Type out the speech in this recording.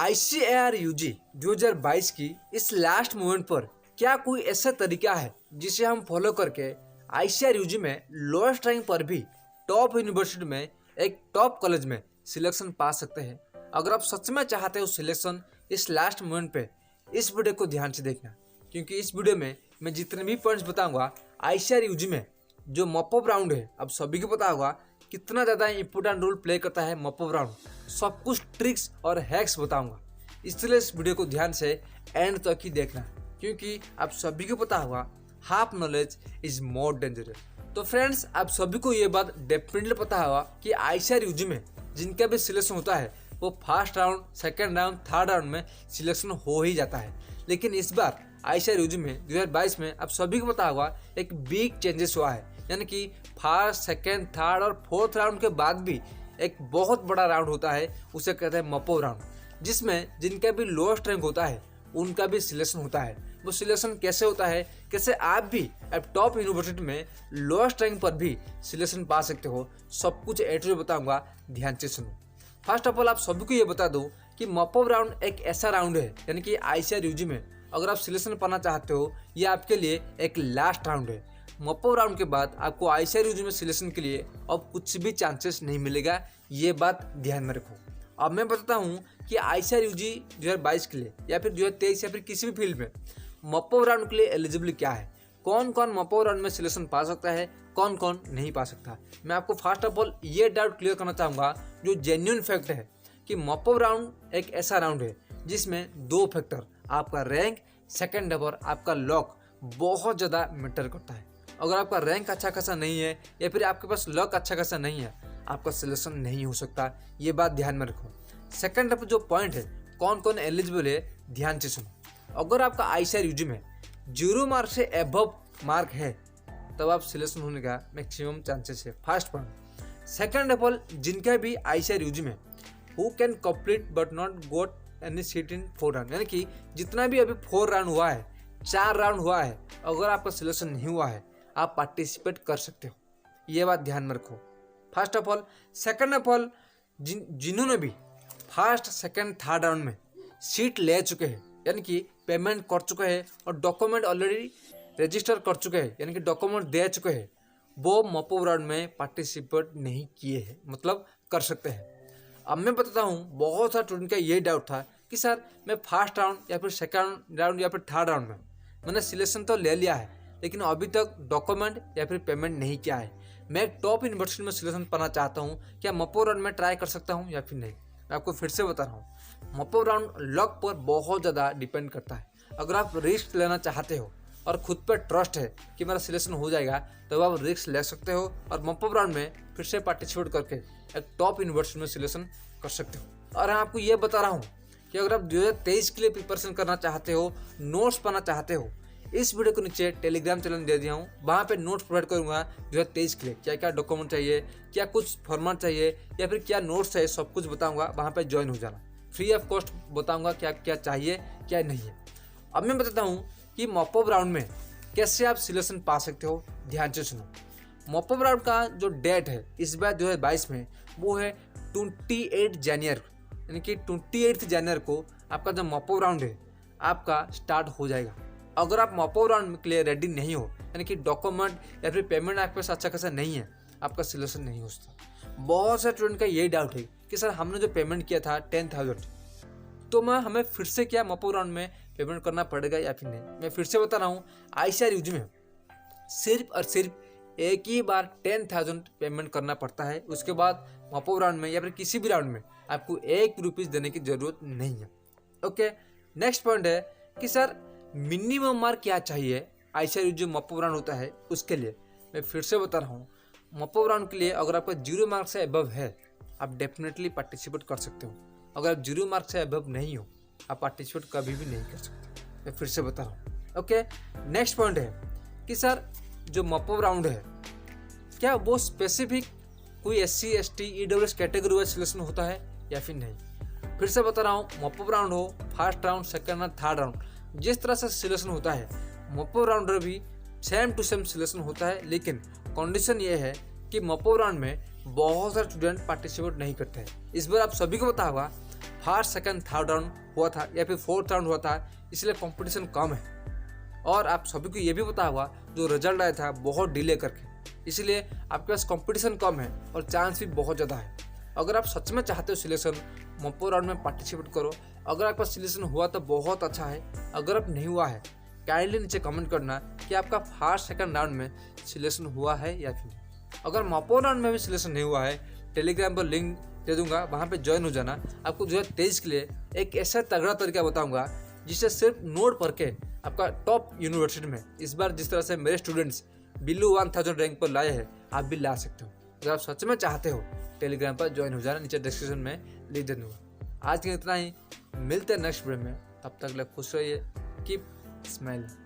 ICAR-UG 2022 की इस last moment पर क्या कोई ऐसा तरीका है जिसे हम फॉलो करके ICAR-UG में लोएस्ट रैंक पर भी टॉप यूनिवर्सिटी में एक टॉप कॉलेज में सिलेक्शन पा सकते हैं? अगर आप सच में चाहते हो सिलेक्शन इस लास्ट मोमेंट पे, इस वीडियो को ध्यान से देखना, क्योंकि इस वीडियो में मैं जितने भी पॉइंट्स बताऊंगा ICAR-UG में जो मॉपअप राउंड है, अब सभी को पता होगा कितना ज़्यादा इंपॉर्टेंट रोल प्ले करता है मॉपअप राउंड। सब कुछ ट्रिक्स और हैक्स बताऊंगा, इसलिए इस वीडियो को ध्यान से एंड तक ही देखना, क्योंकि आप सभी को पता होगा half knowledge is more dangerous. तो फ्रेंड्स, आप सभी को ये बात डेफिनेटली पता होगा कि ICAR-UG में जिनका भी सिलेक्शन होता है वो first round, second round, third round में सिलेक्शन हो ही जाता है। लेकिन इस बार ICAR-UG में 2022 में आप सभी को पता होगा एक बिग चेंजेस हुआ है, यानी कि फर्स्ट, सेकेंड, थर्ड और फोर्थ राउंड के बाद भी एक बहुत बड़ा राउंड होता है, उसे कहते हैं मॉपअप राउंड, जिसमें जिनका भी लोएस्ट रैंक होता है उनका भी सिलेक्शन होता है। वो सिलेक्शन कैसे होता है, कैसे आप भी अब टॉप यूनिवर्सिटी में लोएस्ट रैंक पर भी सिलेक्शन पा सकते हो, सब कुछ ए टू जेड बताऊंगा, ध्यान से सुनो। फर्स्ट ऑफ ऑल आप सभी को ये बता दूं कि मॉपअप राउंड एक ऐसा राउंड है, यानी कि ICAR-UG में अगर आप सिलेक्शन पाना चाहते हो, ये आपके लिए एक लास्ट राउंड है। मॉपअप राउंड के बाद आपको ICAR-UG में सिलेक्शन के लिए अब कुछ भी चांसेस नहीं मिलेगा, ये बात ध्यान में रखो। अब मैं बताता हूँ कि ICAR-UG 2022 के लिए या फिर 2023 या फिर किसी भी फील्ड में मॉपअप राउंड के लिए एलिजिबल क्या है, कौन कौन मॉपअप राउंड में सिलेक्शन पा सकता है, कौन कौन नहीं पा सकता। मैं आपको फर्स्ट ऑफ ऑल ये डाउट क्लियर करना चाहूँगा, जो जेन्युइन फैक्ट है कि मॉपअप राउंड एक ऐसा राउंड है जिसमें दो फैक्टर, आपका रैंक, सेकेंड नंबर आपका लॉक, बहुत ज़्यादा मैटर करता है। अगर आपका रैंक अच्छा खासा नहीं है या फिर आपके पास लॉक अच्छा खासा नहीं है, आपका सिलेक्शन नहीं हो सकता, ये बात ध्यान में रखो। सेकेंड नंबर जो पॉइंट है, कौन कौन एलिजिबल है, ध्यान से सुनो। अगर आपका ICAR-UG में 0 मार्क से एबव मार्क है तब आप सिलेक्शन होने का मैक्सिमम चांसेस है, first point. Second of all, जिनका भी ICAR-UG में who can complete but not goat any seat in 4 round, यानी कि जितना भी अभी 4 राउंड हुआ है, 4 राउंड हुआ है, अगर आपका सिलेक्शन नहीं हुआ है आप पार्टिसिपेट कर सकते हो, ये बात ध्यान में रखो, first of all. Second of all, जिन्होंने भी फर्स्ट, सेकेंड, थर्ड राउंड में सीट ले चुके हैं, यानी कि पेमेंट कर चुके हैं और डॉक्यूमेंट ऑलरेडी रजिस्टर कर चुके हैं, यानी कि डॉक्यूमेंट दे चुके हैं, वो मॉपअप राउंड में पार्टिसिपेट नहीं किए हैं, मतलब कर सकते हैं। अब मैं बताता हूँ, बहुत सारे स्टूडेंट का ये डाउट था कि सर मैं फर्स्ट राउंड या फिर सेकेंड राउंड या फिर थर्ड राउंड में मैंने सिलेक्शन तो ले लिया है, लेकिन अभी तक डॉक्यूमेंट या फिर पेमेंट नहीं किया है, मैं एक टॉप यूनिवर्सिटी में सिलेक्शन पाना चाहता हूँ, क्या मॉपअप राउंड में ट्राई कर सकता हूँ या फिर नहीं। मैं आपको फिर से बता रहा हूँ, मॉपअप राउंड लक पर बहुत ज़्यादा डिपेंड करता है। अगर आप रिस्क लेना चाहते हो और खुद पर ट्रस्ट है कि मेरा सिलेक्शन हो जाएगा, तो आप रिस्क ले सकते हो और मॉपअप राउंड में फिर से पार्टिसिपेट करके एक टॉप यूनिवर्सिटी में सिलेक्शन कर सकते हो। और मैं आपको ये बता रहा हूँ कि अगर आप 2023 के लिए प्रिपरेशन करना चाहते हो, नोट्स पाना चाहते हो, इस वीडियो को नीचे टेलीग्राम चैनल दे दिया हूँ, वहाँ पे नोट्स प्रोवाइड करूँगा 2023 के लिए, क्या क्या डॉक्यूमेंट चाहिए, क्या कुछ फॉर्मेट चाहिए या फिर क्या नोट्स चाहिए, सब कुछ बताऊँगा, वहाँ पे ज्वाइन हो जाना। फ्री ऑफ कॉस्ट बताऊँगा क्या क्या चाहिए क्या नहीं है। अब मैं बताता हूँ कि मॉपअप राउंड में कैसे आप सिलेक्शन पा सकते हो, ध्यान से सुनो। मॉपअप राउंड का जो डेट है इस बार 2022 में, वो है 28 जनवरी, यानी कि 28 जनवरी को आपका जो मॉपअप राउंड है आपका स्टार्ट हो जाएगा। अगर आप मॉपअप राउंड के लिए रेडी नहीं हो, यानी कि डॉक्यूमेंट या फिर पेमेंट आपके पास अच्छा खासा नहीं है, आपका सिलेक्शन नहीं हो सकता। बहुत सारे स्टूडेंट का ये डाउट है कि सर हमने जो पेमेंट किया था 10,000, तो हमें फिर से क्या मॉपअप राउंड में पेमेंट करना पड़ेगा या फिर नहीं। मैं फिर से बता रहा हूँ, ICAR-UG में सिर्फ और सिर्फ एक ही बार 10,000 पेमेंट करना पड़ता है, उसके बाद मॉपअप राउंड में या फिर किसी भी राउंड में आपको 1 रुपीज़ देने की जरूरत नहीं है। ओके, नेक्स्ट पॉइंट है कि सर मिनिमम मार्क क्या चाहिए ICAR-UG मॉपअप राउंड होता है उसके लिए। मैं फिर से बता रहा हूँ, मॉपअप राउंड के लिए अगर आपका 0 मार्क से अबव है आप डेफिनेटली पार्टिसिपेट कर सकते हो। अगर आप 0 मार्क से अबव नहीं हो आप पार्टिसिपेट कभी भी नहीं कर सकते। मैं फिर से बता रहा हूँ। ओके, नेक्स्ट पॉइंट है कि सर जो मॉपअप राउंड है क्या वो स्पेसिफिक कोई SC ST EWS category wise selection होता है या फिर नहीं। फिर से बता रहा हूँ, मॉपअप राउंड हो, first round, second round, third round, जिस तरह से सिलेक्शन होता है मॉपअप राउंडर भी सेम टू सेम सिलेक्शन होता है, लेकिन कंडीशन ये है कि मॉपअप राउंड में बहुत सारे स्टूडेंट पार्टिसिपेट नहीं करते हैं। इस बार आप सभी को पता होगा फर्स्ट सेकंड थर्ड राउंड हुआ था या फिर फोर्थ राउंड हुआ था, इसलिए कंपटीशन कम है। और आप सभी को ये भी पता होगा जो रिजल्ट आया था बहुत डिले करके, इसलिए आपके पास कंपटीशन कम है और चांस भी बहुत ज़्यादा है। अगर आप सच में चाहते हो सिलेक्शन, मॉपो राउंड में पार्टिसिपेट करो। अगर आपका सिलेक्शन हुआ तो बहुत अच्छा है, अगर आप नहीं हुआ है काइंडली नीचे कमेंट करना कि आपका फर्स्ट सेकंड राउंड में सिलेक्शन हुआ है या फिर। अगर मॉपो राउंड में भी सिलेक्शन नहीं हुआ है, टेलीग्राम पर लिंक दे दूंगा, वहाँ पे ज्वाइन हो जाना। आपको 2023 के लिए एक ऐसा तगड़ा तरीका बताऊंगा जिससे सिर्फ नोट पढ़ के आपका टॉप यूनिवर्सिटी में इस बार जिस तरह से मेरे स्टूडेंट्स बिलो 1000 रैंक पर लाए हैं, आप भी ला सकते हो। अगर आप सच में चाहते हो टेलीग्राम पर ज्वाइन हो जाना, नीचे डिस्क्रिप्शन में लिख दे दूंगा। आज के इतना ही, मिलते हैं नेक्स्ट वीडियो में। तब तक खुश रहिए, कीप स्माइलिंग।